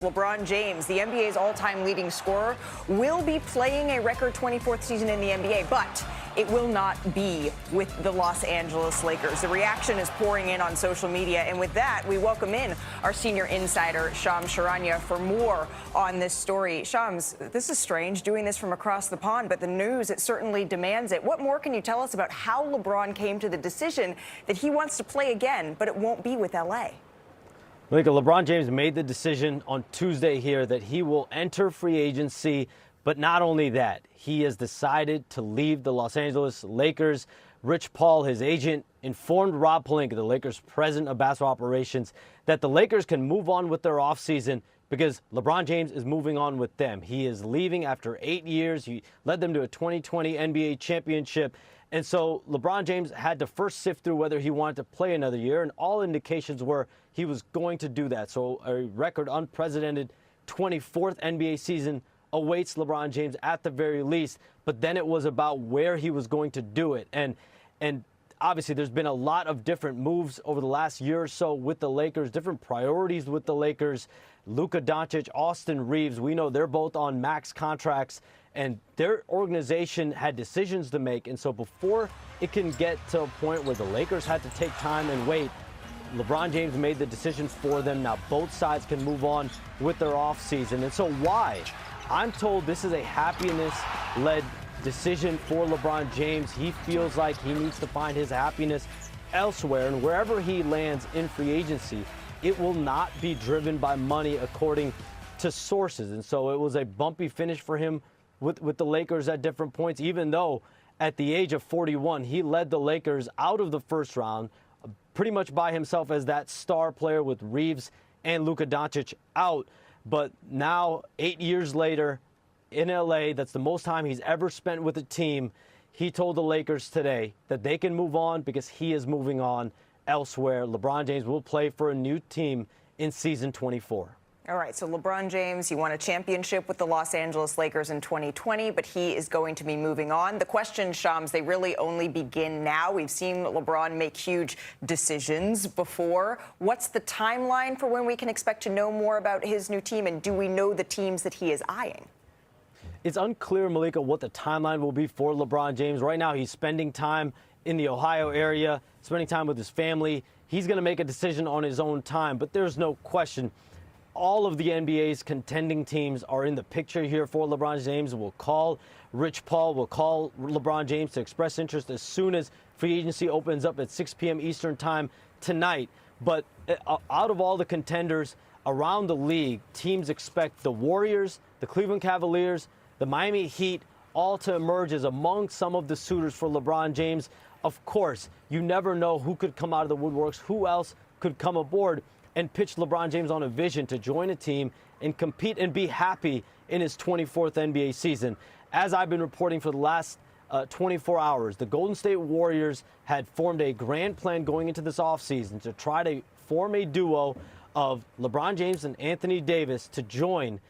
LeBron James, the NBA's all-time leading scorer, will be playing a record 24th season in the NBA, but it will not be with the Los Angeles Lakers. The reaction is pouring in on social media, and with that, we welcome in our senior insider, Shams Charania, for more on this story. Shams, this is strange, doing this from across the pond, but the news, it certainly demands it. What more can you tell us about how LeBron came to the decision that he wants to play again, but it won't be with L.A.? LeBron James made the decision on Tuesday here that he will enter free agency, but not only that, he has decided to leave the Los Angeles Lakers. Rich Paul, his agent, informed Rob Pelinka, the Lakers' president of basketball operations, that the Lakers can move on with their offseason because LeBron James is moving on with them. He is leaving after 8 years. He led them to a 2020 NBA championship. And so LeBron James had to first sift through whether he wanted to play another year, and all indications were he was going to do that. So a record unprecedented 24th NBA season awaits LeBron James at the very least, but then it was about where he was going to do it. And obviously there's been a lot of different moves over the last year or so with the Lakers, different priorities with the Lakers. Luka Doncic, Austin Reeves, we know they're both on max contracts, and their organization had decisions to make. And so before it can get to a point where the Lakers had to take time and wait, LeBron James made the decision for them. Now both sides can move on with their offseason. And so why? I'm told this is a happiness-led decision for LeBron James. He feels like he needs to find his happiness elsewhere, and wherever he lands in free agency, it will not be driven by money according to sources. And so it was a bumpy finish for him with the Lakers at different points, even though at the age of 41, he led the Lakers out of the first round pretty much by himself as that star player with Reeves and Luka Doncic out. But now, 8 years later, in LA, that's the most time he's ever spent with a team. He told the Lakers today that they can move on because he is moving on elsewhere. LeBron James will play for a new team in season 24. All right, so LeBron James, he won a championship with the Los Angeles Lakers in 2020, but he is going to be moving on. The questions, Shams, they really only begin now. We've seen LeBron make huge decisions before. What's the timeline for when we can expect to know more about his new team, and do we know the teams that he is eyeing? It's unclear, Malika, what the timeline will be for LeBron James. Right now, he's spending time in the Ohio area, spending time with his family. He's going to make a decision on his own time, but there's no question all of the NBA's contending teams are in the picture here for LeBron James. Rich Paul will call LeBron James to express interest as soon as free agency opens up at 6 p.m. Eastern time tonight. But out of all the contenders around the league, teams expect the Warriors, the Cleveland Cavaliers, the Miami Heat, all to emerge as among some of the suitors for LeBron James. Of course, you never know who could come out of the woodworks, who else could come aboard and pitch LeBron James on a vision to join a team and compete and be happy in his 24th NBA season. As I've been reporting for the last 24 hours, the Golden State Warriors had formed a grand plan going into this offseason to try to form a duo of LeBron James and Anthony Davis to join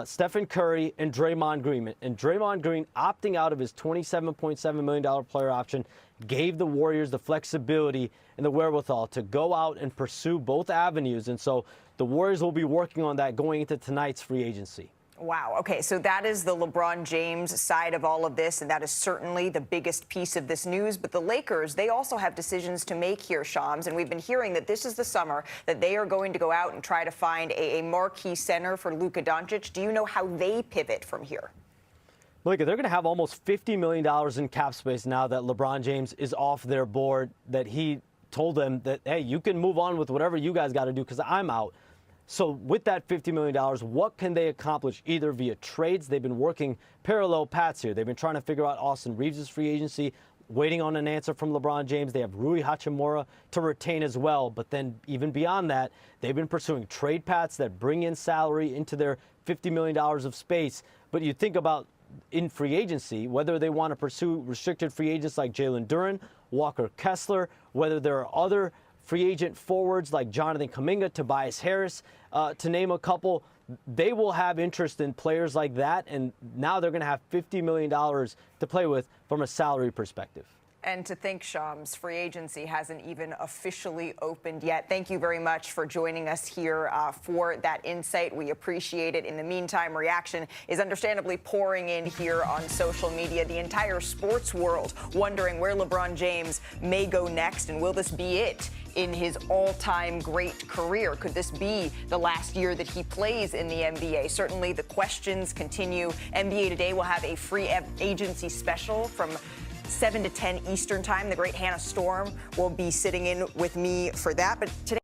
Stephen Curry and Draymond Green. And Draymond Green, opting out of his $27.7 million player option, gave the Warriors the flexibility and the wherewithal to go out and pursue both avenues. And so the Warriors will be working on that going into tonight's free agency. Wow. Okay, so that is the LeBron James side of all of this, and that is certainly the biggest piece of this news. But the Lakers, they also have decisions to make here, Shams, and we've been hearing that this is the summer that they are going to go out and try to find a marquee center for Luka Doncic. Do you know how they pivot from here? Look, they're going to have almost $50 million in cap space now that LeBron James is off their board, that he told them that, hey, you can move on with whatever you guys got to do because I'm out. So with that $50 million, what can they accomplish either via trades? They've been working parallel paths here. They've been trying to figure out Austin Reeves' free agency, waiting on an answer from LeBron James. They have Rui Hachimura to retain as well. But then even beyond that, they've been pursuing trade paths that bring in salary into their $50 million of space. But you think about in free agency, whether they want to pursue restricted free agents like Jalen Duren, Walker Kessler, whether there are other free agent forwards like Jonathan Kuminga, Tobias Harris, to name a couple, they will have interest in players like that, and now they're going to have $50 million to play with from a salary perspective. And to think, Shams, free agency hasn't even officially opened yet. Thank you very much for joining us here for that insight. We appreciate it. In the meantime, reaction is understandably pouring in here on social media. The entire sports world wondering where LeBron James may go next, and will this be it in his all-time great career? Could this be the last year that he plays in the NBA? Certainly the questions continue. NBA Today will have a free agency special from 7 to 10 Eastern time. The great Hannah Storm will be sitting in with me for that. But today,